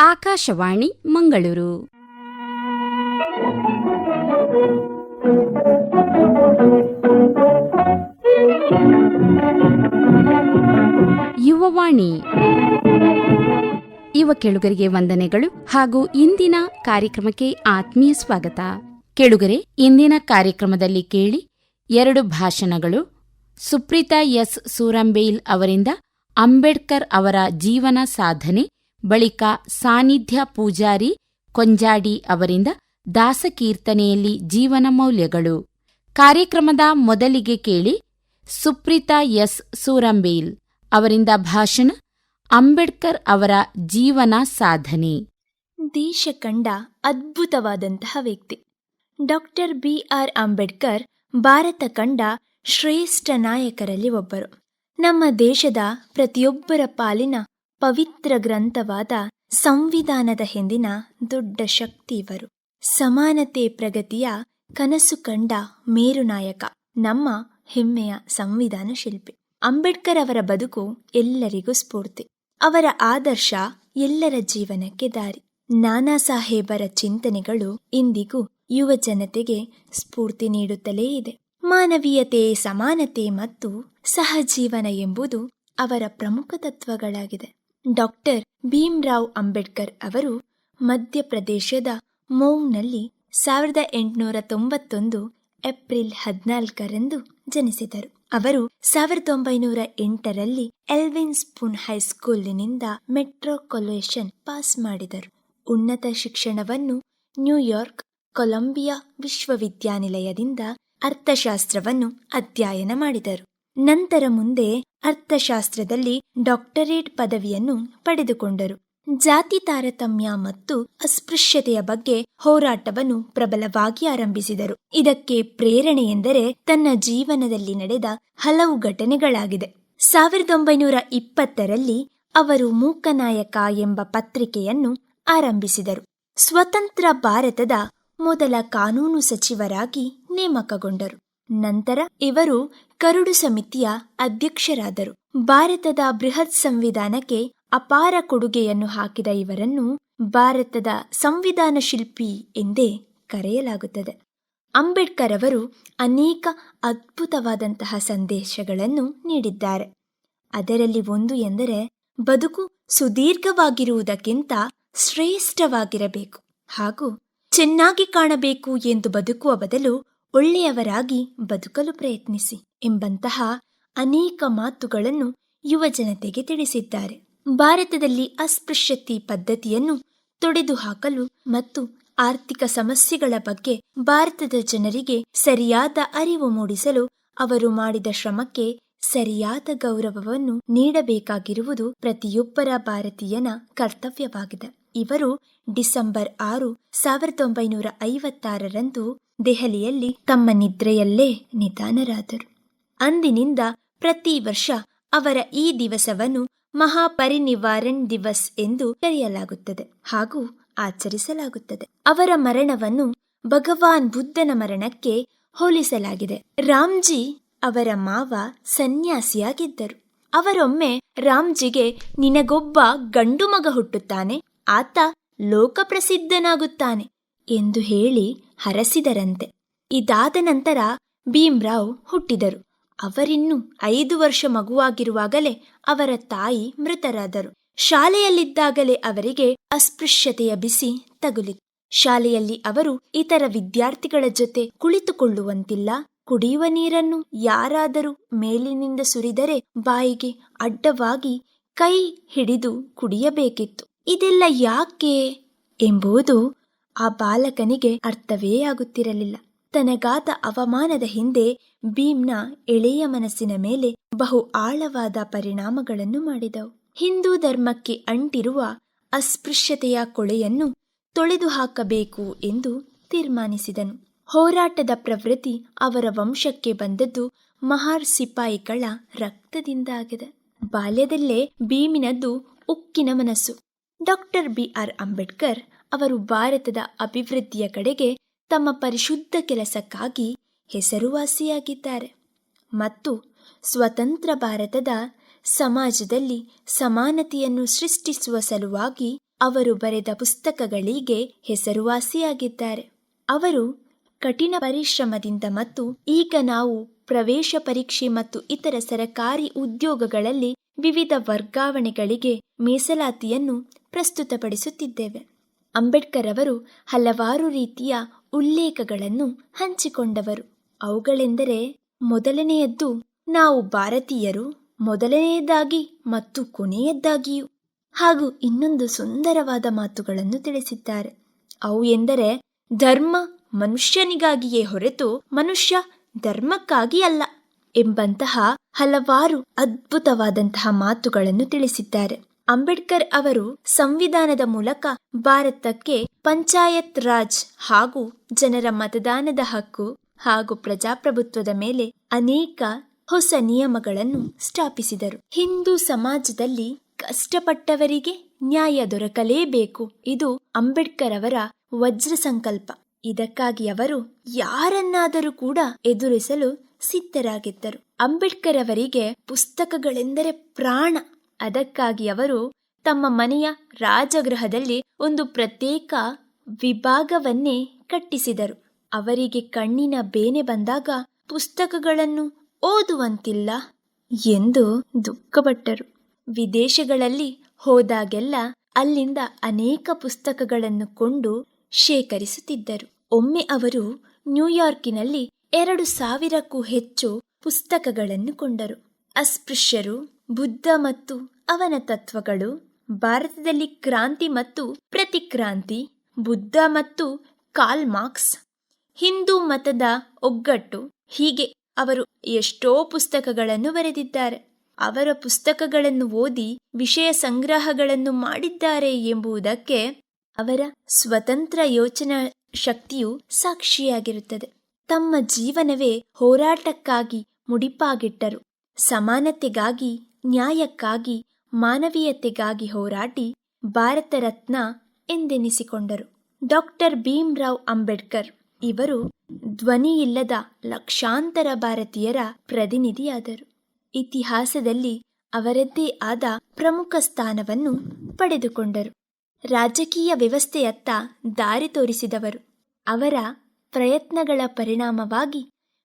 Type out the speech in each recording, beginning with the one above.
ಆಕಾಶವಾಣಿ ಮಂಗಳೂರು. ಯುವವಾಣಿ. ಯುವ ಕೇಳುಗರಿಗೆ ವಂದನೆಗಳು ಹಾಗೂ ಇಂದಿನ ಕಾರ್ಯಕ್ರಮಕ್ಕೆ ಆತ್ಮೀಯ ಸ್ವಾಗತ. ಕೇಳುಗರೆ, ಇಂದಿನ ಕಾರ್ಯಕ್ರಮದಲ್ಲಿ ಕೇಳಿ 2 ಭಾಷಣಗಳು. ಸುಪ್ರೀತಾ ಎಸ್ ಸೂರಂಬೇಲ್ ಅವರಿಂದ ಅಂಬೇಡ್ಕರ್ ಅವರ ಜೀವನ ಸಾಧನೆ, ಬಳಿಕ ಸಾನ್ನಿಧ್ಯ ಪೂಜಾರಿ ಕೊಂಜಾಡಿ ಅವರಿಂದ ದಾಸಕೀರ್ತನೆಯಲ್ಲಿ ಜೀವನ ಮೌಲ್ಯಗಳು. ಕಾರ್ಯಕ್ರಮದ ಮೊದಲಿಗೆ ಕೇಳಿ ಸುಪ್ರೀತಾ ಎಸ್ ಸೂರಂಬೇಲ್ ಅವರಿಂದ ಭಾಷಣ, ಅಂಬೇಡ್ಕರ್ ಅವರ ಜೀವನ ಸಾಧನೆ. ದೇಶ ಕಂಡ ಅದ್ಭುತವಾದಂತಹ ವ್ಯಕ್ತಿ ಡಾಕ್ಟರ್ ಬಿ.ಆರ್. ಅಂಬೇಡ್ಕರ್ ಭಾರತ ಕಂಡ ಶ್ರೇಷ್ಠ ನಾಯಕರಲ್ಲಿ ಒಬ್ಬರು. ನಮ್ಮ ದೇಶದ ಪ್ರತಿಯೊಬ್ಬರ ಪಾಲಿನ ಪವಿತ್ರ ಗ್ರಂಥವಾದ ಸಂವಿಧಾನದ ಹಿಂದಿನ ದೊಡ್ಡ ಶಕ್ತಿ ಇವರು. ಸಮಾನತೆ ಪ್ರಗತಿಯ ಕನಸು ಕಂಡ ಮೇರುನಾಯಕ, ನಮ್ಮ ಹೆಮ್ಮೆಯ ಸಂವಿಧಾನ ಶಿಲ್ಪಿ. ಅಂಬೇಡ್ಕರ್ ಅವರ ಬದುಕು ಎಲ್ಲರಿಗೂ ಸ್ಫೂರ್ತಿ. ಅವರ ಆದರ್ಶ ಎಲ್ಲರ ಜೀವನಕ್ಕೆ ದಾರಿ. ನಾನಾ ಸಾಹೇಬರ ಚಿಂತನೆಗಳು ಇಂದಿಗೂ ಯುವ ಜನತೆಗೆ ಸ್ಫೂರ್ತಿ ನೀಡುತ್ತಲೇ ಇದೆ. ಮಾನವೀಯತೆ, ಸಮಾನತೆ ಮತ್ತು ಸಹಜೀವನ ಎಂಬುದು ಅವರ ಪ್ರಮುಖ ತತ್ವಗಳಾಗಿದೆ. ಡಾಕ್ಟರ್ ಭೀಮ್ರಾವ್ ಅಂಬೇಡ್ಕರ್ ಅವರು ಮಧ್ಯಪ್ರದೇಶದ ಮೌನಲ್ಲಿ 1891 ಏಪ್ರಿಲ್ 14ರಂದು ಜನಿಸಿದರು. ಅವರು 1908ರಲ್ಲಿ ಎಲ್ವಿನ್ ಸ್ಪೂನ್ ಹೈಸ್ಕೂಲಿನಿಂದ ಮೆಟ್ರೋಪೊಲಿಟನ್ ಪಾಸ್ ಮಾಡಿದರು. ಉನ್ನತ ಶಿಕ್ಷಣವನ್ನು ನ್ಯೂಯಾರ್ಕ್ ಕೊಲಂಬಿಯಾ ವಿಶ್ವವಿದ್ಯಾನಿಲಯದಿಂದ ಅರ್ಥಶಾಸ್ತ್ರವನ್ನು ಅಧ್ಯಯನ ಮಾಡಿದರು. ನಂತರ ಮುಂದೆ ಅರ್ಥಶಾಸ್ತ್ರದಲ್ಲಿ ಡಾಕ್ಟರೇಟ್ ಪದವಿಯನ್ನು ಪಡೆದುಕೊಂಡರು. ಜಾತಿ ತಾರತಮ್ಯ ಮತ್ತು ಅಸ್ಪೃಶ್ಯತೆಯ ಬಗ್ಗೆ ಹೋರಾಟವನ್ನು ಪ್ರಬಲವಾಗಿ ಆರಂಭಿಸಿದರು. ಇದಕ್ಕೆ ಪ್ರೇರಣೆ ಎಂದರೆ ತನ್ನ ಜೀವನದಲ್ಲಿ ನಡೆದ ಹಲವು ಘಟನೆಗಳಾಗಿದೆ. 1920ರಲ್ಲಿ ಅವರು ಮೂಕನಾಯಕ ಎಂಬ ಪತ್ರಿಕೆಯನ್ನು ಆರಂಭಿಸಿದರು. ಸ್ವತಂತ್ರ ಭಾರತದ ಮೊದಲ ಕಾನೂನು ಸಚಿವರಾಗಿ ನೇಮಕಗೊಂಡರು. ನಂತರ ಇವರು ಕರಡು ಸಮಿತಿಯ ಅಧ್ಯಕ್ಷರಾದರು. ಭಾರತದ ಬೃಹತ್ ಸಂವಿಧಾನಕ್ಕೆ ಅಪಾರ ಕೊಡುಗೆಯನ್ನು ಹಾಕಿದ ಇವರನ್ನು ಭಾರತದ ಸಂವಿಧಾನ ಶಿಲ್ಪಿ ಎಂದೇ ಕರೆಯಲಾಗುತ್ತದೆ. ಅಂಬೇಡ್ಕರ್ ಅವರು ಅನೇಕ ಅದ್ಭುತವಾದಂತಹ ಸಂದೇಶಗಳನ್ನು ನೀಡಿದ್ದಾರೆ. ಅದರಲ್ಲಿ ಒಂದು ಎಂದರೆ ಬದುಕು ಸುದೀರ್ಘವಾಗಿರುವುದಕ್ಕಿಂತ ಶ್ರೇಷ್ಠವಾಗಿರಬೇಕು ಹಾಗೂ ಚೆನ್ನಾಗಿ ಕಾಣಬೇಕು ಎಂದು ಬದುಕುವ ಬದಲು ಒಳ್ಳೆಯವರಾಗಿ ಬದುಕಲು ಪ್ರಯತ್ನಿಸಿ ಎಂಬಂತಹ ಅನೇಕ ಮಾತುಗಳನ್ನು ಯುವ ಜನತೆಗೆ ತಿಳಿಸಿದ್ದಾರೆ. ಭಾರತದಲ್ಲಿ ಅಸ್ಪೃಶ್ಯತೆ ಪದ್ಧತಿಯನ್ನು ತೊಡೆದುಹಾಕಲು ಮತ್ತು ಆರ್ಥಿಕ ಸಮಸ್ಯೆಗಳ ಬಗ್ಗೆ ಭಾರತದ ಜನರಿಗೆ ಸರಿಯಾದ ಅರಿವು ಮೂಡಿಸಲು ಅವರು ಮಾಡಿದ ಶ್ರಮಕ್ಕೆ ಸರಿಯಾದ ಗೌರವವನ್ನು ನೀಡಬೇಕಾಗಿರುವುದು ಪ್ರತಿಯೊಬ್ಬರ ಭಾರತೀಯನ ಕರ್ತವ್ಯವಾಗಿದೆ. ಇವರು ಡಿಸೆಂಬರ್ 6, 1956ರಂದು ದೆಹಲಿಯಲ್ಲಿ ತಮ್ಮ ನಿದ್ರೆಯಲ್ಲೇ ನಿಧನರಾದರು. ಅಂದಿನಿಂದ ಪ್ರತಿ ವರ್ಷ ಅವರ ಈ ದಿವಸವನ್ನು ಮಹಾಪರಿನಿರ್ವಾಣ್ ದಿವಸ್ ಎಂದು ಕರೆಯಲಾಗುತ್ತದೆ ಹಾಗೂ ಆಚರಿಸಲಾಗುತ್ತದೆ. ಅವರ ಮರಣವನ್ನು ಭಗವಾನ್ ಬುದ್ಧನ ಮರಣಕ್ಕೆ ಹೋಲಿಸಲಾಗಿದೆ. ರಾಮ್ಜಿ ಅವರ ಮಾವ ಸನ್ಯಾಸಿಯಾಗಿದ್ದರು. ಅವರೊಮ್ಮೆ ರಾಮ್ಜಿಗೆ ನಿನಗೊಬ್ಬ ಗಂಡು ಮಗ ಹುಟ್ಟುತ್ತಾನೆ, ಆತ ಲೋಕಪ್ರಸಿದ್ಧನಾಗುತ್ತಾನೆ ಎಂದು ಹೇಳಿ ಹರಸಿದರಂತೆ. ಇದಾದ ನಂತರ ಭೀಮ್ರಾವ್ ಹುಟ್ಟಿದರು. ಅವರಿನ್ನೂ 5 ವರ್ಷ ಮಗುವಾಗಿರುವಾಗಲೇ ಅವರ ತಾಯಿ ಮೃತರಾದರು. ಶಾಲೆಯಲ್ಲಿದ್ದಾಗಲೇ ಅವರಿಗೆ ಅಸ್ಪೃಶ್ಯತೆಯ ಬಿಸಿ ತಗುಲಿತು. ಶಾಲೆಯಲ್ಲಿ ಅವರು ಇತರ ವಿದ್ಯಾರ್ಥಿಗಳ ಜೊತೆ ಕುಳಿತುಕೊಳ್ಳುವಂತಿಲ್ಲ. ಕುಡಿಯುವ ನೀರನ್ನು ಯಾರಾದರೂ ಮೇಲಿನಿಂದ ಸುರಿದರೆ ಬಾಯಿಗೆ ಅಡ್ಡವಾಗಿ ಕೈ ಹಿಡಿದು ಕುಡಿಯಬೇಕಿತ್ತು. ಇದೆಲ್ಲ ಯಾಕೆ ಎಂಬುದು ಆ ಬಾಲಕನಿಗೆ ಅರ್ಥವೇ ಆಗುತ್ತಿರಲಿಲ್ಲ. ತನಗಾದ ಅವಮಾನದ ಹಿಂದೆ ಭೀಮ್ನ ಎಳೆಯ ಮನಸ್ಸಿನ ಮೇಲೆ ಬಹು ಆಳವಾದ ಪರಿಣಾಮಗಳನ್ನು ಮಾಡಿದವು. ಹಿಂದೂ ಧರ್ಮಕ್ಕೆ ಅಂಟಿರುವ ಅಸ್ಪೃಶ್ಯತೆಯ ಕೊಳೆಯನ್ನು ತೊಳೆದು ಹಾಕಬೇಕು ಎಂದು ತೀರ್ಮಾನಿಸಿದನು. ಹೋರಾಟದ ಪ್ರವೃತ್ತಿ ಅವರ ವಂಶಕ್ಕೆ ಬಂದದ್ದು ಮಹಾರ್ ಸಿಪಾಯಿಗಳ ರಕ್ತದಿಂದಾಗಿದೆ. ಬಾಲ್ಯದಲ್ಲೇ ಭೀಮಿನದ್ದು ಉಕ್ಕಿನ ಮನಸ್ಸು. Doctor B R. ಅಂಬೇಡ್ಕರ್ ಅವರು ಭಾರತದ ಅಭಿವೃದ್ಧಿಯ ಕಡೆಗೆ ತಮ್ಮ ಪರಿಶುದ್ಧ ಕೆಲಸಕ್ಕಾಗಿ ಹೆಸರುವಾಸಿಯಾಗಿದ್ದಾರೆ ಮತ್ತು ಸ್ವತಂತ್ರ ಭಾರತದ ಸಮಾಜದಲ್ಲಿ ಸಮಾನತೆಯನ್ನು ಸೃಷ್ಟಿಸುವ ಸಲುವಾಗಿ ಅವರು ಬರೆದ ಪುಸ್ತಕಗಳಿಗೆ ಹೆಸರುವಾಸಿಯಾಗಿದ್ದಾರೆ. ಅವರು ಕಠಿಣ ಪರಿಶ್ರಮದಿಂದ ಮತ್ತು ಈಗ ನಾವು ಪ್ರವೇಶ ಪರೀಕ್ಷೆ ಮತ್ತು ಇತರ ಸರಕಾರಿ ಉದ್ಯೋಗಗಳಲ್ಲಿ ವಿವಿಧ ವರ್ಗಾವಣೆಗಳಿಗೆ ಮೀಸಲಾತಿಯನ್ನು ಪ್ರಸ್ತುತಪಡಿಸುತ್ತಿದ್ದೇವೆ. ಅಂಬೇಡ್ಕರ್ ಅವರು ಹಲವಾರು ರೀತಿಯ ಉಲ್ಲೇಖಗಳನ್ನು ಹಂಚಿಕೊಂಡವರು. ಅವುಗಳೆಂದರೆ, ಮೊದಲನೆಯದ್ದು, ನಾವು ಭಾರತೀಯರು ಮೊದಲನೆಯದಾಗಿ ಮತ್ತು ಕೊನೆಯದಾಗಿಯೂ. ಹಾಗೂ ಇನ್ನೊಂದು ಸುಂದರವಾದ ಮಾತುಗಳನ್ನು ತಿಳಿಸಿದ್ದಾರೆ. ಅವು ಎಂದರೆ, ಧರ್ಮ ಮನುಷ್ಯನಿಗಾಗಿಯೇ ಹೊರತು ಮನುಷ್ಯ ಧರ್ಮಕ್ಕಾಗಿ ಅಲ್ಲ ಎಂಬಂತಹ ಹಲವಾರು ಅದ್ಭುತವಾದಂತಹ ಮಾತುಗಳನ್ನು ತಿಳಿಸಿದ್ದಾರೆ. ಅಂಬೇಡ್ಕರ್ ಅವರು ಸಂವಿಧಾನದ ಮೂಲಕ ಭಾರತಕ್ಕೆ ಪಂಚಾಯತ್ ರಾಜ್ ಹಾಗೂ ಜನರ ಮತದಾನದ ಹಕ್ಕು ಹಾಗೂ ಪ್ರಜಾಪ್ರಭುತ್ವದ ಮೇಲೆ ಅನೇಕ ಹೊಸ ನಿಯಮಗಳನ್ನು ಸ್ಥಾಪಿಸಿದರು. ಹಿಂದೂ ಸಮಾಜದಲ್ಲಿ ಕಷ್ಟಪಟ್ಟವರಿಗೆ ನ್ಯಾಯ ದೊರಕಲೇಬೇಕು. ಇದು ಅಂಬೇಡ್ಕರ್ ಅವರ ವಜ್ರ ಸಂಕಲ್ಪ. ಇದಕ್ಕಾಗಿ ಅವರು ಯಾರನ್ನಾದರೂ ಕೂಡ ಎದುರಿಸಲು ಸಿದ್ಧರಾಗಿದ್ದರು. ಅಂಬೇಡ್ಕರ್ ಅವರಿಗೆ ಪುಸ್ತಕಗಳೆಂದರೆ ಪ್ರಾಣ. ಅದಕ್ಕಾಗಿ ಅವರು ತಮ್ಮ ಮನೆಯ ರಾಜಗೃಹದಲ್ಲಿ ಒಂದು ಪ್ರತ್ಯೇಕ ವಿಭಾಗವನ್ನೇ ಕಟ್ಟಿಸಿದರು. ಅವರಿಗೆ ಕಣ್ಣಿನ ಬೇನೆ ಬಂದಾಗ ಪುಸ್ತಕಗಳನ್ನು ಓದುವಂತಿಲ್ಲ ಎಂದು ದುಃಖಪಟ್ಟರು. ವಿದೇಶಗಳಲ್ಲಿ ಹೋದಾಗೆಲ್ಲ ಅಲ್ಲಿಂದ ಅನೇಕ ಪುಸ್ತಕಗಳನ್ನು ಕೊಂಡು ಶೇಖರಿಸುತ್ತಿದ್ದರು. ಒಮ್ಮೆ ಅವರು ನ್ಯೂಯಾರ್ಕಿನಲ್ಲಿ 2,000ಕ್ಕೂ ಹೆಚ್ಚು ಪುಸ್ತಕಗಳನ್ನು ಕೊಂಡರು. ಅಸ್ಪೃಶ್ಯರು, ಬುದ್ಧ ಮತ್ತು ಅವನ ತತ್ವಗಳು, ಭಾರತದಲ್ಲಿ ಕ್ರಾಂತಿ ಮತ್ತು ಪ್ರತಿಕ್ರಾಂತಿ, ಬುದ್ಧ ಮತ್ತು ಕಾರ್ಲ್ ಮಾರ್ಕ್ಸ್, ಹಿಂದೂ ಮತದ ಒಗ್ಗಟ್ಟು, ಹೀಗೆ ಅವರು ಎಷ್ಟೋ ಪುಸ್ತಕಗಳನ್ನು ಬರೆದಿದ್ದಾರೆ. ಅವರ ಪುಸ್ತಕಗಳನ್ನು ಓದಿ ವಿಷಯ ಸಂಗ್ರಹಗಳನ್ನು ಮಾಡಿದ್ದಾರೆ ಎಂಬುದಕ್ಕೆ ಅವರ ಸ್ವತಂತ್ರ ಯೋಚನಾ ಶಕ್ತಿಯು ಸಾಕ್ಷಿಯಾಗಿರುತ್ತದೆ. ತಮ್ಮ ಜೀವನವೇ ಹೋರಾಟಕ್ಕಾಗಿ ಮುಡಿಪಾಗಿಟ್ಟರು. ಸಮಾನತೆಗಾಗಿ, ನ್ಯಾಯಕ್ಕಾಗಿ, ಮಾನವೀಯತೆಗಾಗಿ ಹೋರಾಡಿ ಭಾರತ ರತ್ನ ಎಂದೆನಿಸಿಕೊಂಡರು. ಡಾಕ್ಟರ್ ಭೀಮ್ರಾವ್ ಅಂಬೇಡ್ಕರ್ ಇವರು ಧ್ವನಿಯಿಲ್ಲದ ಲಕ್ಷಾಂತರ ಭಾರತೀಯರ ಪ್ರತಿನಿಧಿಯಾದರು. ಇತಿಹಾಸದಲ್ಲಿ ಅವರದ್ದೇ ಆದ ಪ್ರಮುಖ ಸ್ಥಾನವನ್ನು ಪಡೆದುಕೊಂಡರು. ರಾಜಕೀಯ ವ್ಯವಸ್ಥೆಯತ್ತ ದಾರಿ ತೋರಿಸಿದವರು. ಅವರ ಪ್ರಯತ್ನಗಳ ಪರಿಣಾಮವಾಗಿ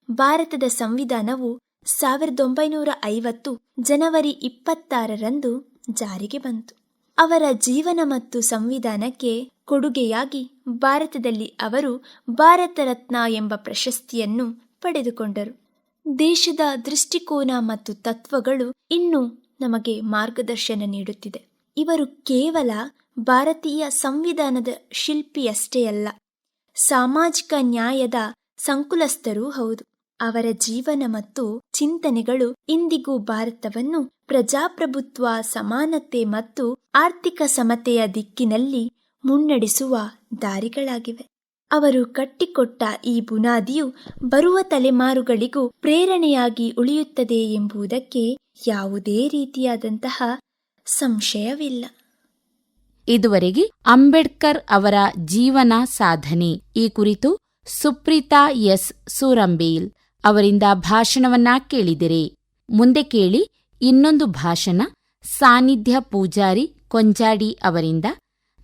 ಭಾರತದ ಸಂವಿಧಾನವು 1950 ಜನವರಿ 26ರಂದು ಜಾರಿಗೆ ಬಂತು. ಅವರ ಜೀವನ ಮತ್ತು ಸಂವಿಧಾನಕ್ಕೆ ಕೊಡುಗೆಯಾಗಿ ಭಾರತದಲ್ಲಿ ಅವರು ಭಾರತ ರತ್ನ ಎಂಬ ಪ್ರಶಸ್ತಿಯನ್ನು ಪಡೆದುಕೊಂಡರು. ದೇಶದ ದೃಷ್ಟಿಕೋನ ಮತ್ತು ತತ್ವಗಳು ಇನ್ನೂ ನಮಗೆ ಮಾರ್ಗದರ್ಶನ ನೀಡುತ್ತಿದೆ. ಇವರು ಕೇವಲ ಭಾರತೀಯ ಸಂವಿಧಾನದ ಶಿಲ್ಪಿಯಷ್ಟೇ ಅಲ್ಲ, ಸಾಮಾಜಿಕ ನ್ಯಾಯದ ಸಂಕುಲಸ್ಥರೂ ಹೌದು. ಅವರ ಜೀವನ ಮತ್ತು ಚಿಂತನೆಗಳು ಇಂದಿಗೂ ಭಾರತವನ್ನು ಪ್ರಜಾಪ್ರಭುತ್ವ, ಸಮಾನತೆ ಮತ್ತು ಆರ್ಥಿಕ ಸಮತೆಯ ದಿಕ್ಕಿನಲ್ಲಿ ಮುನ್ನಡೆಸುವ ದಾರಿಗಳಾಗಿವೆ. ಅವರು ಕಟ್ಟಿಕೊಟ್ಟ ಈ ಬುನಾದಿಯು ಬರುವ ತಲೆಮಾರುಗಳಿಗೂ ಪ್ರೇರಣೆಯಾಗಿ ಉಳಿಯುತ್ತದೆ ಎಂಬುದಕ್ಕೆ ಯಾವುದೇ ರೀತಿಯಾದಂತಹ ಸಂಶಯವಿಲ್ಲ. ಇದುವರೆಗೆ ಅಂಬೇಡ್ಕರ್ ಅವರ ಜೀವನ ಸಾಧನೆ ಈ ಕುರಿತು ಸುಪ್ರೀತಾ ಎಸ್ ಸೂರಂಬೇಲ್ ಅವರಿಂದ ಭಾಷಣವನ್ನ ಕೇಳಿದಿರಿ. ಮುಂದೆ ಕೇಳಿ ಇನ್ನೊಂದು ಭಾಷಣ ಸಾನ್ನಿಧ್ಯ ಪೂಜಾರಿ ಕೊಂಜಾಡಿ ಅವರಿಂದ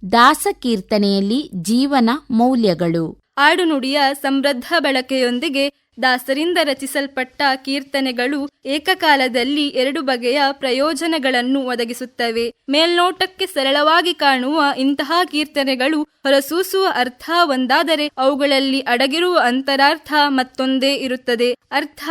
ದಾಸಕೀರ್ತನೆಯಲ್ಲಿ ಜೀವನ ಮೌಲ್ಯಗಳು. ಆಡುನುಡಿಯ ಸಮೃದ್ಧ ಬಳಕೆಯೊಂದಿಗೆ ದಾಸರಿಂದ ರಚಿಸಲ್ಪಟ್ಟ ಕೀರ್ತನೆಗಳು ಏಕಕಾಲದಲ್ಲಿ 2 ಬಗೆಯ ಪ್ರಯೋಜನಗಳನ್ನು ಒದಗಿಸುತ್ತವೆ. ಮೇಲ್ನೋಟಕ್ಕೆ ಸರಳವಾಗಿ ಕಾಣುವ ಇಂತಹ ಕೀರ್ತನೆಗಳು ಹೊರಸೂಸುವ ಅರ್ಥ ಒಂದಾದರೆ ಅವುಗಳಲ್ಲಿ ಅಡಗಿರುವ ಅಂತರಾರ್ಥ ಮತ್ತೊಂದೇ ಇರುತ್ತದೆ. ಅರ್ಥ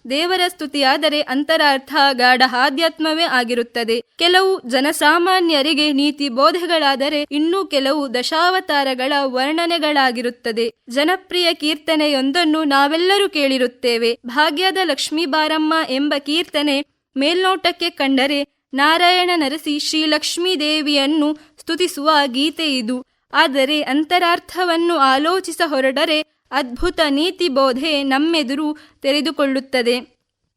ದೇವರ ಸ್ತುತಿಯಾದರೆ ಅಂತರಾರ್ಥ ಗಾಢ ಆಧ್ಯಾತ್ಮವೇ ಆಗಿರುತ್ತದೆ. ಕೆಲವು ಜನಸಾಮಾನ್ಯರಿಗೆ ನೀತಿ ಬೋಧೆಗಳಾದರೆ ಇನ್ನೂ ಕೆಲವು ದಶಾವತಾರಗಳ ವರ್ಣನೆಗಳಾಗಿರುತ್ತದೆ. ಜನಪ್ರಿಯ ಕೀರ್ತನೆಯೊಂದನ್ನು ನಾವೆಲ್ಲರೂ ಕೇಳಿರುತ್ತೇವೆ. ಭಾಗ್ಯದ ಲಕ್ಷ್ಮೀ ಬಾರಮ್ಮ ಎಂಬ ಕೀರ್ತನೆ ಮೇಲ್ನೋಟಕ್ಕೆ ಕಂಡರೆ ನಾರಾಯಣ ನರಸಿ ಶ್ರೀ ಲಕ್ಷ್ಮೀ ದೇವಿಯನ್ನು ಸ್ತುತಿಸುವ ಗೀತೆ ಇದು. ಆದರೆ ಅಂತರಾರ್ಥವನ್ನು ಆಲೋಚಿಸ ಹೊರಡರೆ ಅದ್ಭುತ ನೀತಿ ಬೋಧೆ ನಮ್ಮೆದುರು ತೆರೆದುಕೊಳ್ಳುತ್ತದೆ.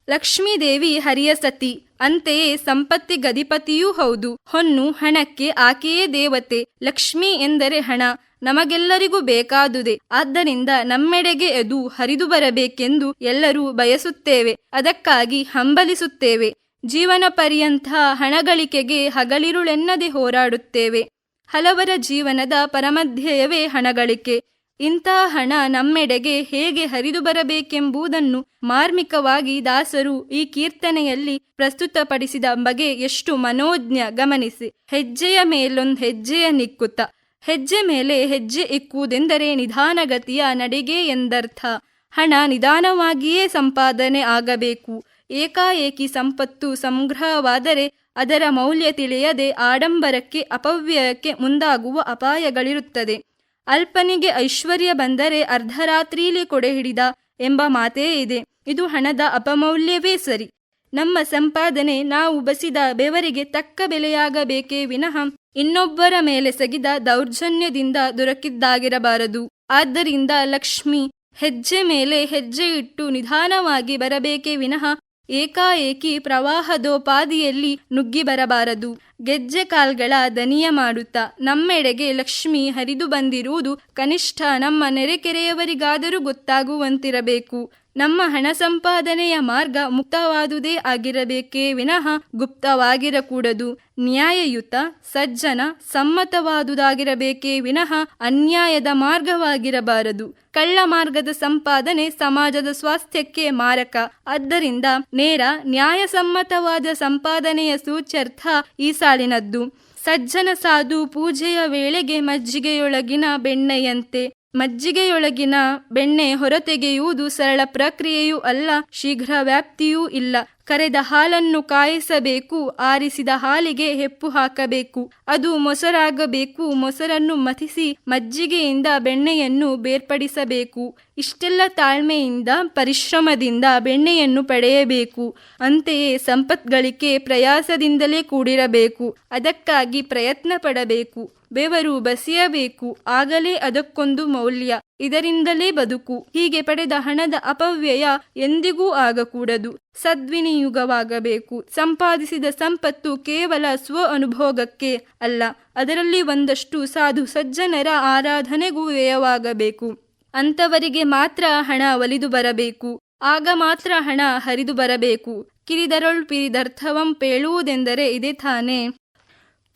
ಲಕ್ಷ್ಮೀದೇವಿ ಹರಿಯ ಸತಿ, ಅಂತೆಯೇ ಸಂಪತ್ತಿಗಧಿಪತಿಯೂ ಹೌದು. ಹೊನ್ನು ಹಣಕ್ಕೆ ಆಕೆಯೇ ದೇವತೆ. ಲಕ್ಷ್ಮಿ ಎಂದರೆ ಹಣ ನಮಗೆಲ್ಲರಿಗೂ ಬೇಕಾದುದೇ. ಆದ್ದರಿಂದ ನಮ್ಮೆಡೆಗೆ ಅದು ಹರಿದು ಬರಬೇಕೆಂದು ಎಲ್ಲರೂ ಬಯಸುತ್ತೇವೆ. ಅದಕ್ಕಾಗಿ ಹಂಬಲಿಸುತ್ತೇವೆ. ಜೀವನ ಪರ್ಯಂತ ಹಣಗಳಿಕೆಗೆ ಹಗಲಿರುಳೆನ್ನದೆ ಹೋರಾಡುತ್ತೇವೆ. ಹಲವರ ಜೀವನದ ಪರಮಧ್ಯಯವೇ ಹಣಗಳಿಕೆ. ಇಂಥ ಹಣ ನಮ್ಮೆಡೆಗೆ ಹೇಗೆ ಹರಿದು ಬರಬೇಕೆಂಬುದನ್ನು ಮಾರ್ಮಿಕವಾಗಿ ದಾಸರು ಈ ಕೀರ್ತನೆಯಲ್ಲಿ ಪ್ರಸ್ತುತಪಡಿಸಿದ ಬಗೆ ಎಷ್ಟು ಮನೋಜ್ಞ ಗಮನಿಸಿ. ಹೆಜ್ಜೆಯ ಮೇಲೊಂದು ಹೆಜ್ಜೆಯ ನಿಕ್ಕುತ್ತ. ಹೆಜ್ಜೆ ಮೇಲೆ ಹೆಜ್ಜೆ ಇಕ್ಕುವುದೆಂದರೆ ನಿಧಾನಗತಿಯ ನಡಿಗೆ ಎಂದರ್ಥ. ಹಣ ನಿಧಾನವಾಗಿಯೇ ಸಂಪಾದನೆ ಆಗಬೇಕು. ಏಕಾಏಕಿ ಸಂಪತ್ತು ಸಂಗ್ರಹವಾದರೆ ಅದರ ಮೌಲ್ಯ ತಿಳಿಯದೆ ಆಡಂಬರಕ್ಕೆ ಅಪವ್ಯಯಕ್ಕೆ ಮುಂದಾಗುವ ಅಪಾಯಗಳಿರುತ್ತದೆ. ಅಲ್ಪನಿಗೆ ಐಶ್ವರ್ಯ ಬಂದರೆ ಅರ್ಧರಾತ್ರಿಲಿ ಕೊಡೆ ಹಿಡಿದ ಎಂಬ ಮಾತೇ ಇದೆ. ಇದು ಹಣದ ಅಪಮೌಲ್ಯವೇ ಸರಿ. ನಮ್ಮ ಸಂಪಾದನೆ ನಾವು ಬಸಿದ ಬೆವರಿಗೆ ತಕ್ಕ ಬೆಲೆಯಾಗಬೇಕೇ ವಿನಃ ಇನ್ನೊಬ್ಬರ ಮೇಲೆ ಸಗಿದ ದೌರ್ಜನ್ಯದಿಂದ ದೊರಕಿದ್ದಾಗಿರಬಾರದು. ಆದ್ದರಿಂದ ಲಕ್ಷ್ಮಿ ಹೆಜ್ಜೆ ಮೇಲೆ ಹೆಜ್ಜೆ ಇಟ್ಟು ನಿಧಾನವಾಗಿ ಬರಬೇಕೇ ವಿನಃ ಏಕಾಏಕಿ ಪ್ರವಾಹದೋಪಾದಿಯಲ್ಲಿ ನುಗ್ಗಿ ಬರಬಾರದು. ಗೆಜ್ಜೆ ಕಾಲ್ಗಳ ದನಿಯ ಮಾಡುತ್ತಾ ನಮ್ಮೆಡೆಗೆ ಲಕ್ಷ್ಮಿ ಹರಿದು ಬಂದಿರುವುದು ಕನಿಷ್ಠ ನಮ್ಮ ನೆರೆಕೆರೆಯವರಿಗಾದರೂ ಗೊತ್ತಾಗುವಂತಿರಬೇಕು. ನಮ್ಮ ಹಣ ಸಂಪಾದನೆಯ ಮಾರ್ಗ ಮುಕ್ತವಾದುದೇ ಆಗಿರಬೇಕೇ ವಿನಃ ಗುಪ್ತವಾಗಿರಕೂಡದು. ನ್ಯಾಯಯುತ, ಸಜ್ಜನ, ಸಮ್ಮತವಾದುದಾಗಿರಬೇಕೇ ವಿನಃ ಅನ್ಯಾಯದ ಮಾರ್ಗವಾಗಿರಬಾರದು. ಕಳ್ಳ ಮಾರ್ಗದ ಸಂಪಾದನೆ ಸಮಾಜದ ಸ್ವಾಸ್ಥ್ಯಕ್ಕೆ ಮಾರಕ. ಆದ್ದರಿಂದ ನೇರ ನ್ಯಾಯಸಮ್ಮತವಾದ ಸಂಪಾದನೆಯ ಸೂಚ್ಯರ್ಥ ಈ ಸಾಲಿನದ್ದು. ಸಜ್ಜನ ಸಾಧು ಪೂಜೆಯ ವೇಳೆಗೆ ಮಜ್ಜಿಗೆಯೊಳಗಿನ ಬೆಣ್ಣೆಯಂತೆ. ಮಜ್ಜಿಗೆಯೊಳಗಿನ ಬೆಣ್ಣೆ ಹೊರತೆಗೆಯುವುದು ಸರಳ ಪ್ರಕ್ರಿಯೆಯೂ ಅಲ್ಲ, ಶೀಘ್ರ ವ್ಯಾಪ್ತಿಯೂ ಇಲ್ಲ. ಕರೆದ ಹಾಲನ್ನು ಕಾಯಿಸಬೇಕು, ಆರಿಸಿದ ಹಾಲಿಗೆ ಹೆಪ್ಪು ಹಾಕಬೇಕು, ಅದು ಮೊಸರಾಗಬೇಕು. ಮೊಸರನ್ನು ಮಥಿಸಿ ಮಜ್ಜಿಗೆಯಿಂದ ಬೆಣ್ಣೆಯನ್ನು ಬೇರ್ಪಡಿಸಬೇಕು. ಇಷ್ಟೆಲ್ಲ ತಾಳ್ಮೆಯಿಂದ ಪರಿಶ್ರಮದಿಂದ ಬೆಣ್ಣೆಯನ್ನು ಪಡೆಯಬೇಕು. ಅಂತೆಯೇ ಸಂಪತ್ಗಳಿಕೆ ಪ್ರಯಾಸದಿಂದಲೇ ಕೂಡಿರಬೇಕು. ಅದಕ್ಕಾಗಿ ಪ್ರಯತ್ನ ಪಡಬೇಕು, ಬೆವರು ಬಸಿಯಬೇಕು. ಆಗಲೇ ಅದಕ್ಕೊಂದು ಮೌಲ್ಯ, ಇದರಿಂದಲೇ ಬದುಕು. ಹೀಗೆ ಪಡೆದ ಹಣದ ಅಪವ್ಯಯ ಎಂದಿಗೂ ಆಗಕೂಡದು, ಸದ್ವಿನಿಯೋಗವಾಗಬೇಕು. ಸಂಪಾದಿಸಿದ ಸಂಪತ್ತು ಕೇವಲ ಸ್ವ ಅನುಭೋಗಕ್ಕೆ ಅಲ್ಲ, ಅದರಲ್ಲಿ ಒಂದಷ್ಟು ಸಾಧು ಸಜ್ಜನರ ಆರಾಧನೆಗೂ ವ್ಯಯವಾಗಬೇಕು. ಅಂಥವರಿಗೆ ಮಾತ್ರ ಹಣ ಒಲಿದು ಬರಬೇಕು. ಆಗ ಮಾತ್ರ ಹಣ ಹರಿದು ಬರಬೇಕು. ಕಿರಿದರೊಳ್ ಪಿರಿದರ್ಥವಂ ಪೇಳುವುದೆಂದರೆ ಇದೇ ತಾನೇ.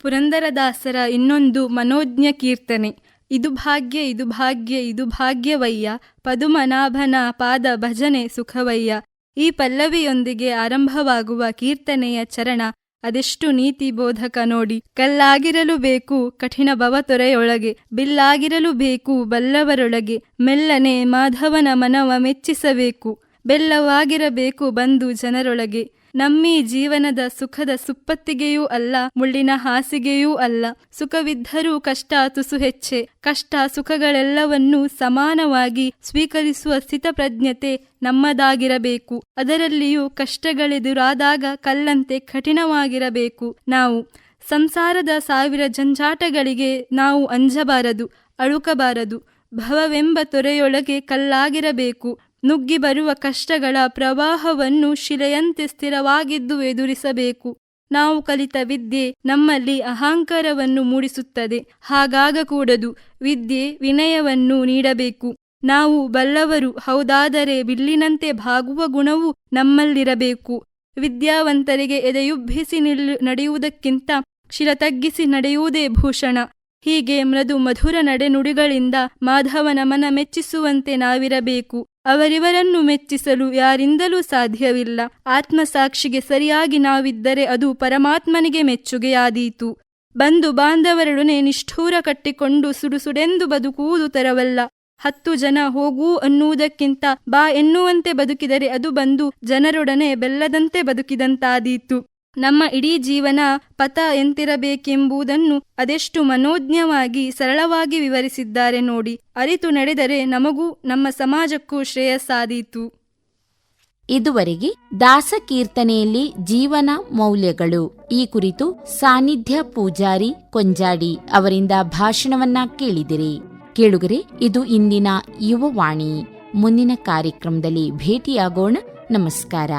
ಪುರಂದರದಾಸರ ಇನ್ನೊಂದು ಮನೋಜ್ಞ ಕೀರ್ತನೆ. ಇದು ಭಾಗ್ಯ ಇದು ಭಾಗ್ಯ ಇದು ಭಾಗ್ಯವಯ್ಯ, ಪದುಮನಾಭನ ಪಾದ ಭಜನೆ ಸುಖವಯ್ಯ. ಈ ಪಲ್ಲವಿಯೊಂದಿಗೆ ಆರಂಭವಾಗುವ ಕೀರ್ತನೆಯ ಚರಣ ಅದೆಷ್ಟು ನೀತಿ ಬೋಧಕ ನೋಡಿ. ಕಲ್ಲಾಗಿರಲು ಬೇಕು ಕಠಿಣ ಭವತೊರೆಯೊಳಗೆ, ಬಿಲ್ಲಾಗಿರಲು ಬೇಕು ಬಲ್ಲವರೊಳಗೆ. ಮೆಲ್ಲನೆ ಮಾಧವನ ಮನವ ಮೆಚ್ಚಿಸಬೇಕು, ಬೆಲ್ಲವಾಗಿರಬೇಕು ಬಂದು ಜನರೊಳಗೆ. ನಮ್ಮೀ ಜೀವನದ ಸುಖದ ಸುಪ್ಪತ್ತಿಗೆಯೂ ಅಲ್ಲ, ಮುಳ್ಳಿನ ಹಾಸಿಗೆಯೂ ಅಲ್ಲ. ಸುಖವಿದ್ದರೂ ಕಷ್ಟ ತುಸು ಹೆಚ್ಚೆ. ಕಷ್ಟ ಸುಖಗಳೆಲ್ಲವನ್ನೂ ಸಮಾನವಾಗಿ ಸ್ವೀಕರಿಸುವ ಸ್ಥಿತಪ್ರಜ್ಞತೆ ನಮ್ಮದಾಗಿರಬೇಕು. ಅದರಲ್ಲಿಯೂ ಕಷ್ಟಗಳೆದುರಾದಾಗ ಕಲ್ಲಂತೆ ಕಠಿಣವಾಗಿರಬೇಕು. ನಾವು ಸಂಸಾರದ 1000 ಜಂಜಾಟಗಳಿಗೆ ನಾವು ಅಂಜಬಾರದು, ಅಳುಕಬಾರದು. ಭವವೆಂಬ ತೊರೆಯೊಳಗೆ ಕಲ್ಲಾಗಿರಬೇಕು. ನುಗ್ಗಿ ಬರುವ ಕಷ್ಟಗಳ ಪ್ರವಾಹವನ್ನು ಶಿಲೆಯಂತೆ ಸ್ಥಿರವಾಗಿದ್ದು ಎದುರಿಸಬೇಕು. ನಾವು ಕಲಿತ ವಿದ್ಯೆ ನಮ್ಮಲ್ಲಿ ಅಹಂಕಾರವನ್ನು ಮೂಡಿಸುತ್ತದೆ. ಹಾಗಾಗಕೂಡದು. ವಿದ್ಯೆ ವಿನಯವನ್ನು ನೀಡಬೇಕು. ನಾವು ಬಲ್ಲವರು ಹೌದಾದರೆ ಬಿಲ್ಲಿನಂತೆ ಬಾಗುವ ಗುಣವು ನಮ್ಮಲ್ಲಿರಬೇಕು. ವಿದ್ಯಾವಂತರಿಗೆ ಎದೆಯುಬ್ಬಿಸಿ ನಡೆಯುವುದಕ್ಕಿಂತ ಶಿರ ತಗ್ಗಿಸಿ ನಡೆಯುವುದೇ ಭೂಷಣ. ಹೀಗೆ ಮೃದು ಮಧುರ ನಡೆನುಡಿಗಳಿಂದ ಮಾಧವನ ಮನ ಮೆಚ್ಚಿಸುವಂತೆ ನಾವಿರಬೇಕು. ಅವರಿವರನ್ನು ಮೆಚ್ಚಿಸಲು ಯಾರಿಂದಲೂ ಸಾಧ್ಯವಿಲ್ಲ. ಆತ್ಮಸಾಕ್ಷಿಗೆ ಸರಿಯಾಗಿ ನಾವಿದ್ದರೆ ಅದು ಪರಮಾತ್ಮನಿಗೆ ಮೆಚ್ಚುಗೆಯಾದೀತು. ಬಂಧು ಬಾಂಧವರೊಡನೆ ನಿಷ್ಠೂರ ಕಟ್ಟಿಕೊಂಡು ಸುಡುಸುಡೆಂದು ಬದುಕುವುದು ತರವಲ್ಲ. 10 ಜನ ಹೋಗು ಅನ್ನುವುದಕ್ಕಿಂತ ಬಾ ಎನ್ನುವಂತೆ ಬದುಕಿದರೆ ಅದು ಬಂದು ಜನರೊಡನೆ ಬೆಲ್ಲದಂತೆ ಬದುಕಿದಂತಾದೀತು. ನಮ್ಮ ಇಡೀ ಜೀವನ ಪಥ ಎಂತಿರಬೇಕೆಂಬುದನ್ನು ಅದೆಷ್ಟು ಮನೋಜ್ಞವಾಗಿ ಸರಳವಾಗಿ ವಿವರಿಸಿದ್ದಾರೆ ನೋಡಿ. ಅರಿತು ನಡೆದರೆ ನಮಗೂ ನಮ್ಮ ಸಮಾಜಕ್ಕೂ ಶ್ರೇಯಸ್ಸಾದೀತು. ಇದುವರೆಗೆ ದಾಸಕೀರ್ತನೆಯಲ್ಲಿ ಜೀವನ ಮೌಲ್ಯಗಳು ಈ ಕುರಿತು ಸಾನ್ನಿಧ್ಯ ಪೂಜಾರಿ ಕೊಂಜಾಡಿ ಅವರಿಂದ ಭಾಷಣವನ್ನ ಕೇಳಿದಿರಿ. ಕೇಳುಗರೆ, ಇದು ಇಂದಿನ ಯುವವಾಣಿ. ಮುಂದಿನ ಕಾರ್ಯಕ್ರಮದಲ್ಲಿ ಭೇಟಿಯಾಗೋಣ. ನಮಸ್ಕಾರ.